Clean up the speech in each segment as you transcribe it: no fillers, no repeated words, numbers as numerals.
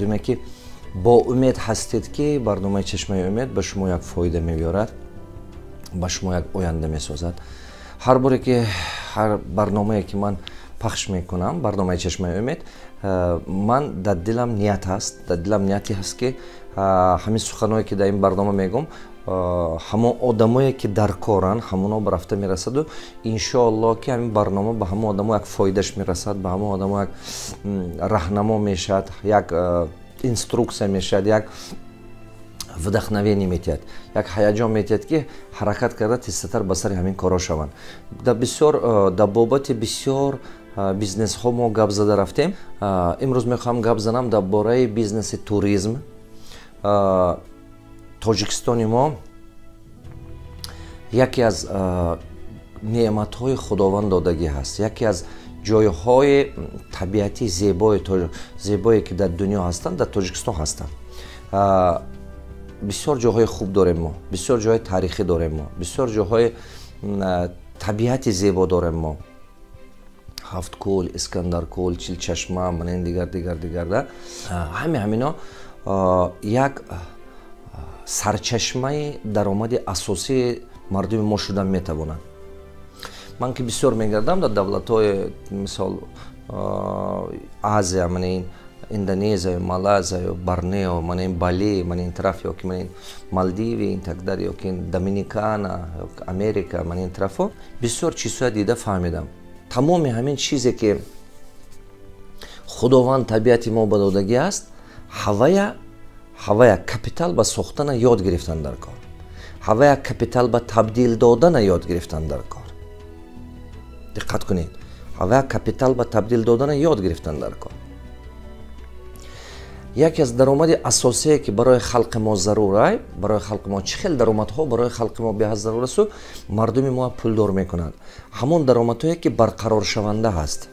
دیمه که با امید هستید که برنامه چشمه امید به شما یک فایده می‌آورد، به شما یک آینده می‌سازد. هر باری که هر برنامه‌ای که من پخش میکنم، برنامه چشمه امید، من در دلم نیت هست، در دلم نیتی هست که همین سخنایی که در این برنامه میگم همون آدمایی که در کارن همونا به رفته میرسد و انشاءالله که همین برنامه به همون آدما یک فایدهش میرسد، به همون آدما یک راهنما میشد، یک اینستروکسیا میشد، یک вдохновение میتید، یک هیجان میتید که حرکت کرده تیزتر به سر همین کارا شوند. در بابت بسیار بیزنس ها ما گپ زده رفتیم. امروز میخوام گپ زنم درباره بیزنس توریسم. تاجیکستان ما یکی از نعمت های خداوند دادگی هست، یکی از جایهای طبیعتی زیبایی که در دنیا هستند در تاجیکستان هستند. بسیار جاهای خوب داریم ما، بسیار جاهای تاریخی داریم ما، بسیار جاهای طبیعتی زیبا داریم ما. هفتکول، اسکندرکول، چیلچشمه، منین دیگر ده همینا یک سرچشمه درآمد اساسی مردم ما شدن میتوانند. من که بسیار میگردم در دولت‌های مثال آسیا، منین اندونزیا، مالزیا، برنیو، منین بالی، منین طرف یا که منین مالدیوی، این تقدر یا که دومینیکانا، امریکا، منین طرفو بسیار چیزها دیده فهمیدم. تمام همین چیزی که خداوند طبیعت ما به دادگی است، هوای کپیتال به ساختن یاد گرفتن در کار، هوای کپیتال به تبدیل دادن یاد گرفتن در کار. دقت کنید، هوای کپیتال به تبدیل دادن یاد گرفتن در کار. یکی از درآمد اساسی که برای خلق ما ضروره، برای خلق ما چه خیل درآمدها برای خلق ما به ضرور است و مردم ما پولدار میکنند. همون درآمدهایی که برقرار شونده هست،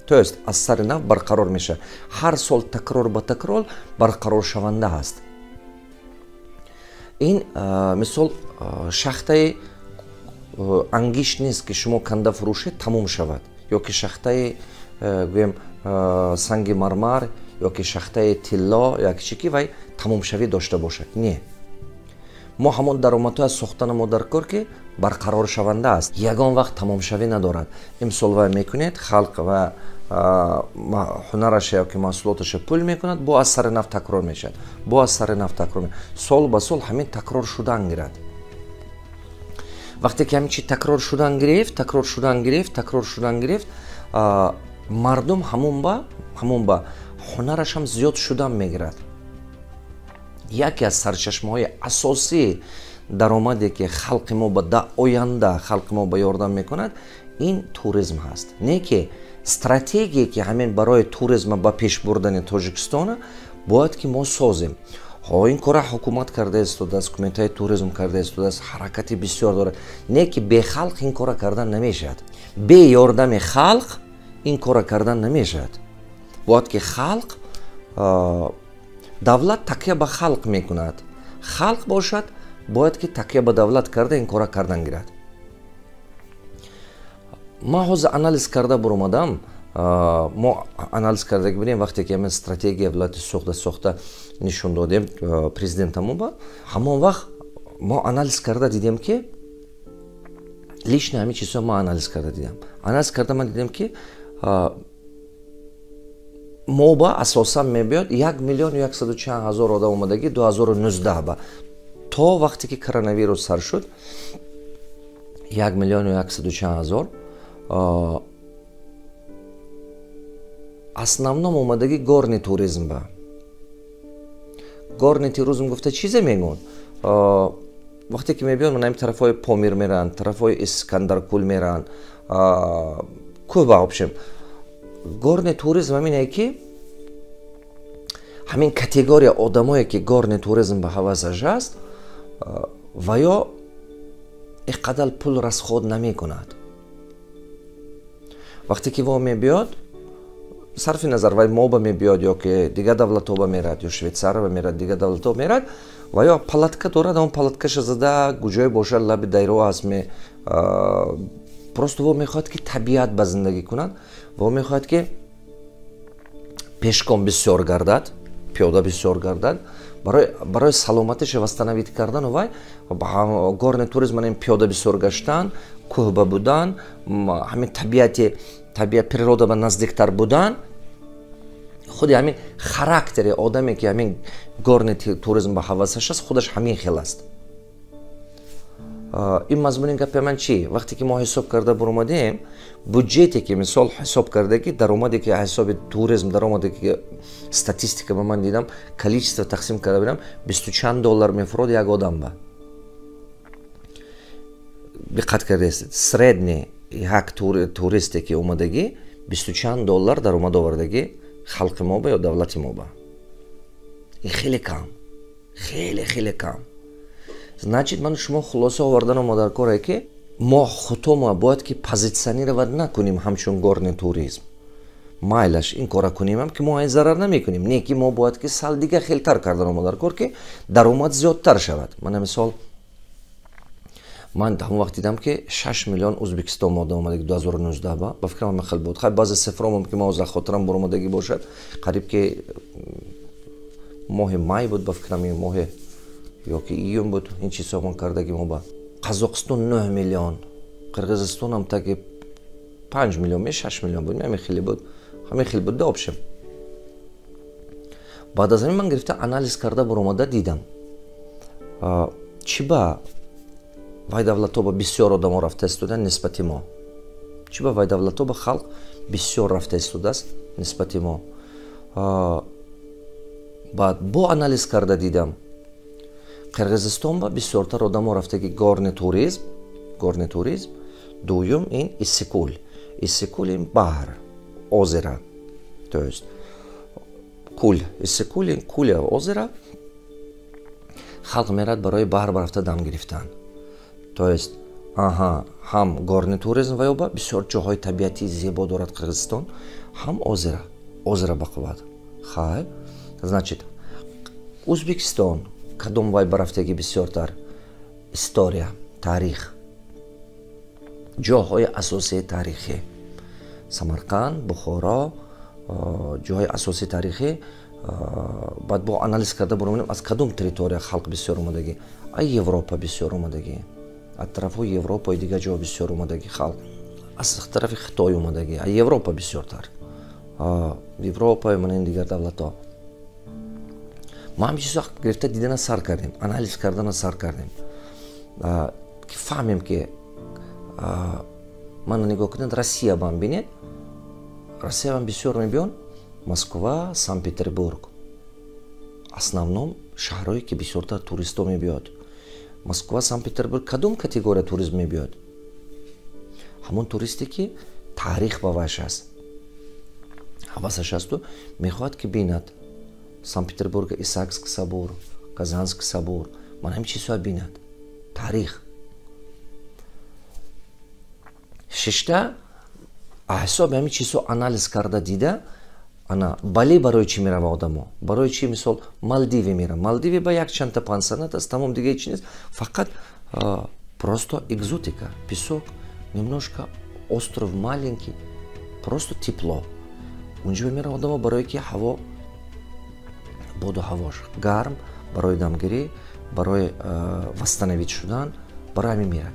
تو است از سر نو برقرار میشه، هر سال تکرار به تکرار برقرار شونده هست. این مثال شخته انگیش نیست که شما کنده فروشه تموم شود، یا که شخته سنگ مرمر یا که شخته طلا یا چیزی وای تمام شوی داشته باشد. نه، ما همون درآمدها از ساختن ما در کار که برقرار شونده است، یگان وقت تمام شوی ندارد. امسال وای میکنید خلق و هنرش یا که محصولاتش پول میکند، با از سر نو تکرار میشد، با از سر نو تکرار میشد، سال به سال همین تکرار شدن گیرد. وقتی که همین چی تکرار شدن گرفت، مردم همون با هنرش هم زیاد شدن میگیرد. یکی از سرچشمه های اساسی درآمدی که خلق ما به آینده خلق ما به یاردن میکند این توریسم هست. نه که استراتژی که همین برای توریسم به پیش بردن تاجیکستان باید که ما سازیم. این کار حکومت کرده است و دست کمیته توریسم کرده است و دست حرکتی بسیار داره. نه که به خلق این کار کردن نمیشد، به یاردن خلق این کار کردن نمیشد. باید که خلق دولت تکیه به خلق میکند، خلق باشد باید که تکیه به دولت کرده این کار کردن گیرد. ما حوز انالیز کرده برامدم، ما انالیز کرده بودیم وقتی که همین استراتژی ولایت ساخته نشون دادیم پرزیدنتمون با همون وقت ما انالیز کرده دیدیم که لیش همین چیزا ما انالیز کرده من دیدم که ما با اساسا میبیاد 1,140,000 آدم اومدگی 2019 با تا وقتی که کرونا ویروس سر شد 1,140,000 основном اومدگی گورنی توریسم با گورنی توریسم گفته چیزی میگن. وقتی که میبیاد من این طرفای پامیر میرن، طرفای اسکندرکول میرن، کوبا آبشم. گورنی توریسم همینه که همین کاتگوری آدمایی که گورنی توریسم به حواسش است و یا اینقدر پول رسخود نمی کند. وقتی که می بیاد صرف نظر وای ما می بیاد یا که دیگه دولت ها میرد یا شویتسار میرد دیگه دولت ها میرد و یا پلاتکا دارد، اون پلاتکاش زده گوجای باشه لب دایره هست می پروست و میخواد که طبیعت به زندگی کنند و میخواد که پیشگام بسیار گردد пиёда бисёр гардад, барои саломатиаш восстановить кардану вай горни туризм манем пиёда бисёр гаштан, кӯҳба будан, ҳамин табиат природа ба наздиктар будан, худи ҳамин характери одаме ки ҳамин горни туризм ба ҳавасаш аст, худаш ҳамин хел аст. ин мазмуни гапи ман чи? Вақте ки мо ҳисоб карда буромадем, буҷете ки мисол ҳисоб кардагӣ даромаде ки ҳисоби туризм, даромаде ки статистика ба ман дидам, количество тақсим карда бидам, 20 чанд доллар мефурод як одам ба. Диққат кардест, средне як туристе ки омадагӣ 20 чанд доллар даромад овардагӣ халқи мо ба ё давлати мо ба. Ин хеле кам, хеле кам. Значит, ман шумо хулоса овардан мо дар коре ки мо худомо бояд ки позитсионировать накунем ҳамчун горни туризм. Майлаш ин кора кунем ки мо ай зарар намекунем. Не ки мо бояд ки сал дига хелтар кардан мо дар кор ки даромад зиёдтар шавад. Мисол ман ҳамон вақт дидам ки 6 миллион Ӯзбекистон мода омадаги 2019 ба фикрам ман хел буд. Хай баъзе цифромам ки мо за хотирам буромадаги бошад, қариб ки моҳи май буд, ба фикрам моҳи ёки июн буд, ин чизо ман кардаги мо ба. Қазоқистон 9 миллион, Қирғизистон ҳам таки 5 миллион, 6 миллион буд, ҳамин хеле буд. Ҳамин хел буд да обшем. Баъд аз ҳамин ман гирифта анализ карда буромада дидам. Чӣ ба вай давлато ба бисёр одамо рафта истоданд нисбати мо. Чӣ ба вай давлато ба халқ бисёр рафта истодааст нисбати мо. Баъд бо анализ карда дидам Қирғизистон ба бисёртар одамо рафтаги горни туризм, дуюм ин Иссикул. Иссикул ин баҳр, озера. То есть кул, Иссикул ин кули озера. Халқ мерад барои баҳр барафта дам гирифтан. То есть ҳам горни туризм ва ёба бисёр ҷоҳои табиати зебо дорад Қирғизистон, ҳам озера бақувад. Хай, значит Ӯзбекистон кадом вай барафтаги бисёртар? История, таърих, ҷоҳои асосии таърихӣ, Самарқанд, Бухоро, ҷоҳои асосии таърихӣ. Баъд бо анализ карда буромадем аз кадом территория халқ бисёр омадагӣ? Аз Европа бисёр омадагӣ, аз тарафҳои Европаи дигар ҷо бисёр омадагӣ халқ, аз тарафи Хитой омадагӣ, аз Европа бисёртар, Европа манин дигар давлатҳо. мо ҳамин чизо гирифта дидана сар кардем, анализ кардана сар кардем ки фаҳмем ки мана нигоҳ кунед Россия бам бинед, Россия бам бисёр мебиён Москва, Санкт-Петербург, основном шаҳрое ки бисёртар туристо мебиёд. Москва, Санкт-Петербург кадом категория туризм мебиёд? ҳамон туристе ки таърих ба вайш аст, ҳавасаш асту мехоҳад ки бинад Санкт-Петербург, Исаакский собор, Казанский собор, ман ҳамин чизҳоро бинад, таърих. Шишта ҳисоби ҳамин чизҳо анализ карда дида, ана Бали барои чӣ мерава одамо? Барои чӣ мисол Малдиве мера? Малдиве ба як чанда пансионат аст, тамом дига ҳеҷ нест, фақат просто экзотика, песок, немножко остров маленький, просто тепло. Унҷо мера одамо барое ки ҳаво боду ҳавош гарм, барои дамгирӣ, барои восстановить шудан, барои ҳамин мера.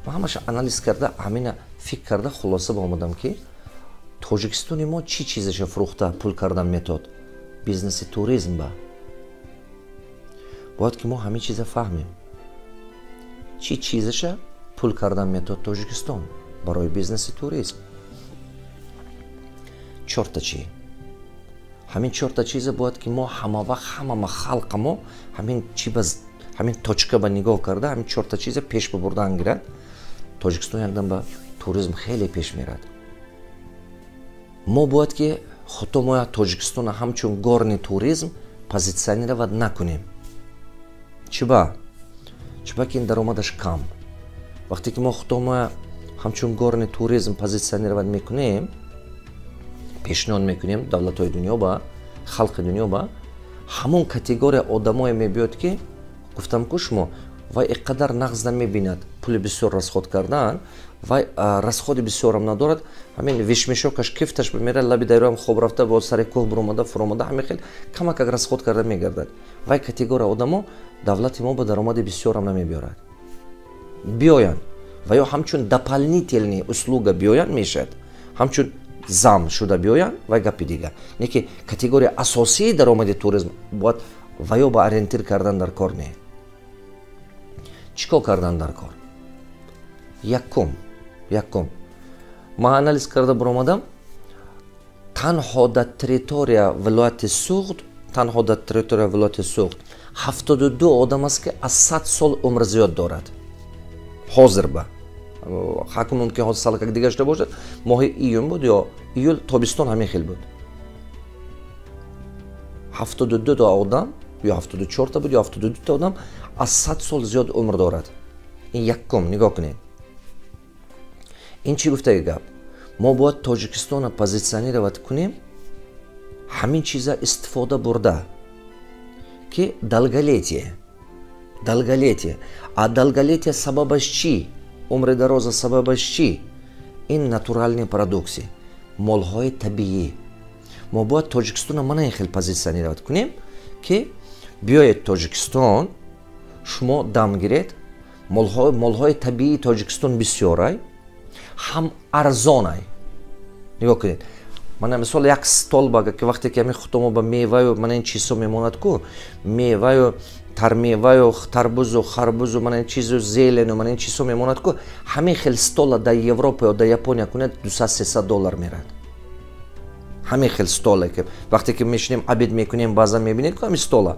Ман ҳамаша анализ карда, ҳамина фикр карда хулоса ба омадам ки Тоҷикистони мо чӣ чизаша фурӯхта пул кардан метод? Бизнеси туризм ба. Бояд ки мо ҳамин чиза фаҳмем. Чӣ чизаша пул кардан метод Тоҷикистон барои бизнеси туризм? Чорта чӣ. ҳамин чорта чиза бояд ки мо ҳамавақт ҳамама халқа мо ҳамин точка ба нигоҳ карда ҳамин чорта чиза пеш бибурдан гирад. Тоҷикистон якдам ба туризм хеле пеш мерад. Мо бояд ки худомоя Тоҷикистона ҳамчун горни туризм позитсионировать накунем. Чӣ ба ки ин даромадаш кам. Вақте ки мо худомоя ҳамчун горни туризм позитсионировать мекунем, пешниҳод мекунем давлатҳои дунё ба, халқи дунё ба, ҳамон категория одамое мебиёд ки гуфтам ку шумо вай иқадар нағз намебинад пули бисёр расход кардан, вай расходи бисёрам надорад, ҳамин вишмишокаш кифташ бимера лаби дарёам хоб рафта бо сари кӯҳ буромада фуромада ҳамин хел камакак расход карда мегардад. Вай категория одамо давлати мо ба даромади бисёрам намебиёрад. Биёянд ва ё ҳамчун дополнительни услуга биёянд мешавад, ҳамчун зам шуда биёянд ва гапи дигар. Неки категория асосии даромади туризм бояд ва ё ба ориентир кардан дар кор не. Чӣ кор кардан дар кор? Якум ман анализ карда буромадам, танҳо дар территория вилояти Суғд 72 одам аст ки аз 100 сол умр зиёд дорад. ҳозир ба ҳакум мумкин ҳозир сал как дигар шуда бошад, моҳи июн буд ё июл тобистон ҳамин хел буд. 72 та одам ё 74 та буд ё 72 та одам аз 100 сол зиёд умр дорад. ин якум нигоҳ кунед. ин чӣ гуфтаги гап? мо бояд Тоҷикистонро позитсионировать кунем ҳамин чиза истифода бурда ки долголетие. А долголетие сабабаш чӣ? Умри дароза сабабаш чӣ? Ин натуральни продуксия, молҳои табиӣ. Мо бояд Тоҷикистонро мана ин хел позитсионировать кунем ки биёед Тоҷикистон, шумо дам гиред, молҳои табиии Тоҷикистон бисёрай, ҳам арзонай. Нигоҳ кунед. Мана мисол як столба ки вақте ки ҳамин хутомо ба меваю мана ин чизо мемонад ку, меваю тармеваю тарбузу харбузу мана ин чизо зелену мана ин чизо мемонад ку, ҳамин хел стола дар Европа ё дар Япония кунед $200-300 мерад. ҳамин хел стола ки вақте ки мешинем обед мекунем баъзан мебинед ку ҳамин стола.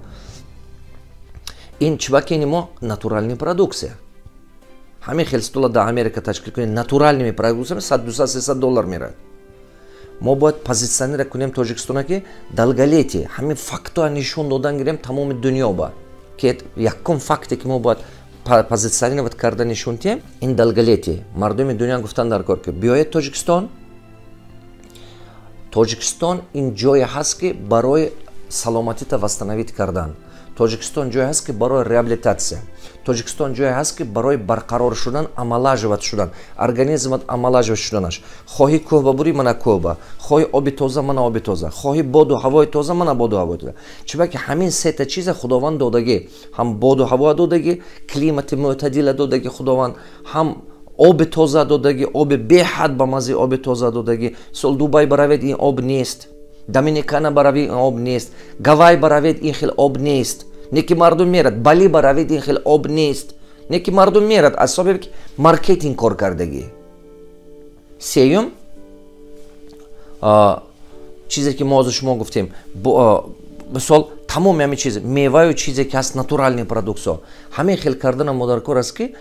ин чибакини мо натуральни продуксия. ҳамин хел стола дар Америка ташкил кунем натуральними продуксиями $200-300 мерад. мо бояд позитсионира кунем Тоҷикистона ки долголетие ҳамин фактоа нишон додан гирем тамоми дунё ба ки якум факте ки мо бояд позитсионировать карда нишон диҳем ин долголетие. Мардуми дунё гуфтан дар кор ки биёед Тоҷикистон ин ҷое ҳаст ки барои саломатита восстановить кардан. Тоҷикистон ҷое ҳаст ки барои реабилитатсия. Тоҷикистон ҷое ҳаст ки барои барқарор шудан, амалаживат шудан, организмат амалаживат шуданаш. Хоҳӣ кӯҳба бурӣ, мана кӯҳба. Хоҳӣ оби тоза, мана оби тоза. Хоҳӣ боду ҳавои тоза, мана боду ҳавои тоза. Чиба ки ҳамин сета чиза худованд додагӣ. Ҳам боду ҳаво додагӣ, климати мӯътадила додагӣ худованд, ҳам оби тоза додагӣ, оби беҳад ба маззи оби тоза додагӣ. Сол Дубай баравед, ин об нест. Доминикана баравед, ин об нест. Гавай баравед, ин хел об нест. Неки мардум мерад, Бали баравед, ин хел об нест. Неки мардум мерад, асобе ки маркетинг кор кардагӣ. Сеюм чизе ки мо ҳозир шумо гуфтем, мисол тамоми ҳамин чиз, меваю чизе ки ҳаст натуральни продуксиё. Ҳамин хел кардана мо дар кор аст ки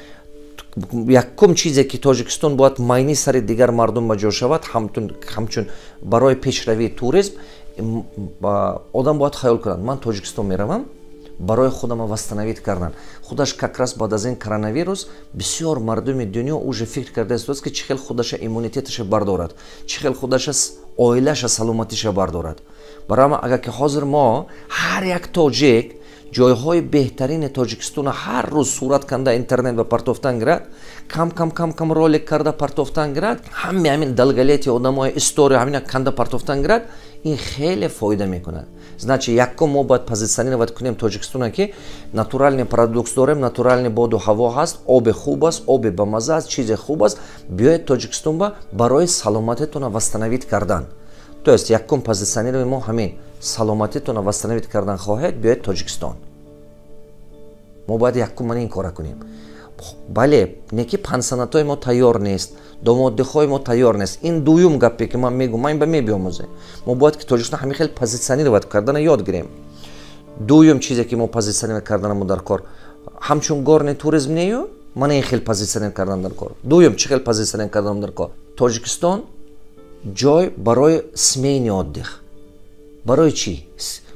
якум чизе ки Тоҷикистон бояд майни сари дигар мардум ба ҷо шавад, ҳамчун барои пешравии туризм одам бояд хаёл кунад, ман Тоҷикистон меравам барои худама восстановить кардан. Худаш как раз баъд аз ин коронавирус бисёр мардуми дунё уже фикр карда истодаст ки чӣ хел худаша иммунитеташа бардорад, чӣ хел худаша оилаша саломатиша бардорад. Барои агар ки ҳозир мо ҳар як тоҷик ҷойҳои беҳтарини Тоҷикистона ҳар рӯз сурат канда интернет ва партофтан гирад, кам ролик карда партофтан гирад, ҳамин долголетие одамои история ҳамина канда партофтан гирад, ин хеле фоида мекунад. Значи якум мо бояд позитсионировать кунем Тоҷикистона ки натуральни продукт дорем, натуральни боду ҳаво ҳаст, оби хуб аст, оби ба мазза аст, чизе хуб аст, биёед Тоҷикистон ба барои саломатитона восстановить кардан. То есть якум позитсионирование мо ҳамин саломатитона восстановить кардан хоҳед, биёед Тоҷикистон. Мо бояд якум мана ин кора кунем. Бале, неки пансионатои мо тайёр нест, домоддихои мо тайёр нест. Ин дуюм гапе ки ман мегӯям, ман ба мебиомӯзем. Мо бояд ки Тоҷикистон ҳамин хел позитсионировать кардана ёд гирем. Дуюм чизе ки мо позитсионировать кардана мо дар кор. Ҳамчун горни туризм нею, мана ин хел позитсионировать кардан дар кор. Дуюм чӣ хел позитсионировать кардан дар кор? Тоҷикистон ҷой барои смени отдих. Барои чӣ?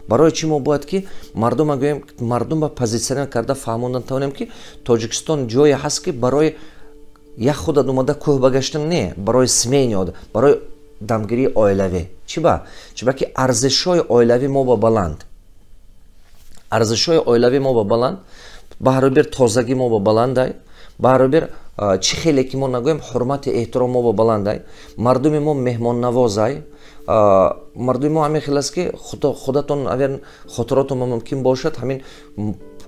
Барои чӣ мо бояд ки мардум гӯем, мардум ба позитсионировать карда фаҳмондан тавонем ки Тоҷикистон ҷое ҳаст ки барои як худат омада кӯҳба гаштан не, барои смени отдих, барои дамгирии оилавӣ. Чиба ки арзишҳои оилавӣ мо ба баланд. Арзишҳои оилавӣ мо ба баланд. баробер тозагӣ мо ба баландай, баробер чӣ хеле ки мо нагӯем ҳурмати эҳтиром мо ба баландай, мардуми мо меҳмоннавозай, мардуми мо ҳамин хел аст ки худатон авер хотиротон мумкин бошад, ҳамин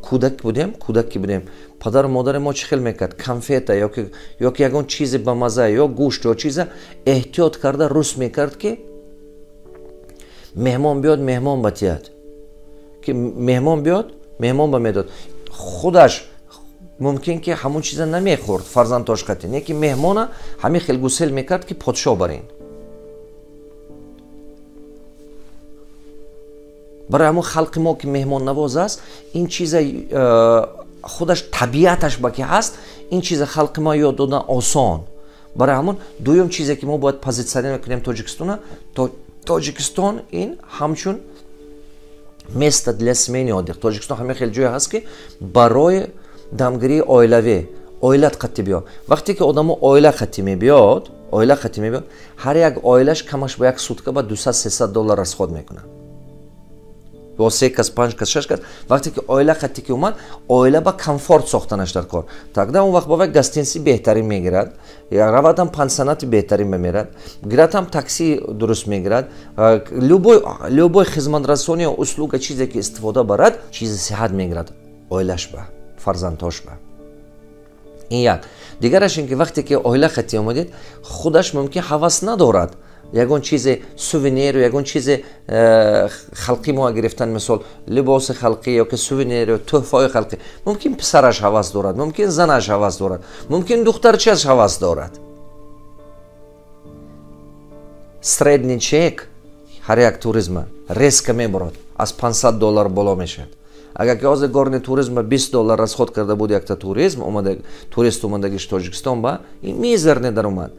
кӯдак будем, падару модари мо чӣ хел мекард, конфета ёки ягон чизе ба маза ё гӯшт ё чиза эҳтиёт карда рус мекард ки меҳмон биёд, меҳмон батияд, ки меҳмон биёд, меҳмон ба медод. худаш мумкин ки ҳамун чиза намехӯрд, фарзандош қати, не ки меҳмона ҳамин хел гусел мекард ки подшоҳ барин. барои ҳамун халқи мо ки меҳмоннавоз аст, ин чиза худаш табиаташ ба ки ҳаст, ин чиза халқи мо ёд додан осон. барои ҳамун дуюм чизе ки мо бояд позитсионира кунем Тоҷикистона, Тоҷикистон ин ҳамчун место для смении отдых. Тоҷикистон ҳамин хел ҷое ҳаст ки барои дамгирии оилавӣ, оилат қати биёд. вақте ки одамо оила қати мебиёд, ҳар як оилаш камаш ба як сутка ба $200-300 расход мекунад. ё 3 кас, 5 кас, 6 кас. вақте ки оила қати ки омад, оила ба комфорт сохтанаш дар кор. Тогда он вақт ба вай гостинси беҳтарин мегирад, равад ҳам пансионати беҳтарин мемерад, гирад ҳам такси дуруст мегирад, любой хизматрасони ё услуга чизе ки истифода барад, чизи сиҳат мегирад оилаш ба, фарзандош ба. ин як. Дигараш ин ки вақте ки оила қати омадед, худаш мумкин ҳавас надорад ягон чизе сувенир, ягон чизе халқи мо гирифтан, мисол либоси халқи ёки сувенир, тӯҳфаи халқи. Мумкин писараш ҳавас дорад, мумкин занаш ҳавас дорад, мумкин духтарчаш ҳавас дорад. Средний чек ҳар як туризма резко мебарад, аз $500 боло мешавад. Агар ки ҳозир горни туризма $20 расход карда буд якта турист омадагиш Тоҷикистон ба, ин мизерный даромад.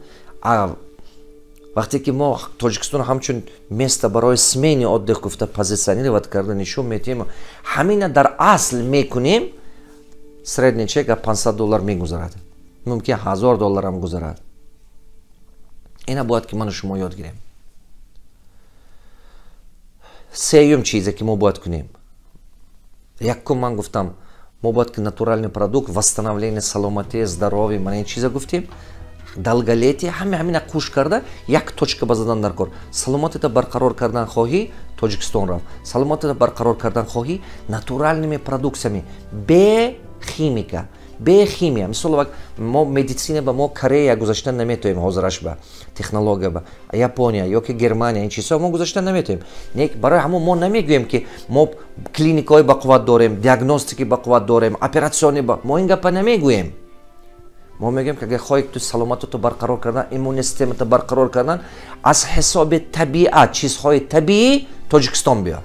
вақте ки мо Тоҷикистон ҳамчун место барои смени отдых гуфта позиционировать карда нишон метиҳем, ҳамина дар асл мекунем, средний чек $500 мегузарад, мумкин $1000 ҳам гузарад. ина бояд ки ману шумо ёд гирем. сеюм чизе ки мо бояд кунем, якум ман гуфтам, мо бояд ки натуральный продукт, восстановление саломатии, здоровье, мана ин чиза гуфтем, далголетие, ҳамина кӯш карда як точка ба задан дар кор. Саломатита барқарор кардан хоҳӣ, Тоҷикистон рафт. Саломатита барқарор кардан хоҳӣ, натуральными продукциями, бе химика, бе химия. Мисол мо медицина ба мо Корея гузашта наметоем, ҳозираш ба технология ба Япония ёки Германия, ин чизҳо мо гузашта наметоем. Барои ҳамон мо намегӯем ки мо клиникаҳои бақувват дорем, диагностики бақувват дорем, оператсиони мо ин гапа намегӯем. мо мегӯем ки агар хоҳӣ ту саломатиро барқарор кардан, иммунный системата барқарор кардан, аз ҳисоби табиат, чизҳои табиӣ Тоҷикистон биё.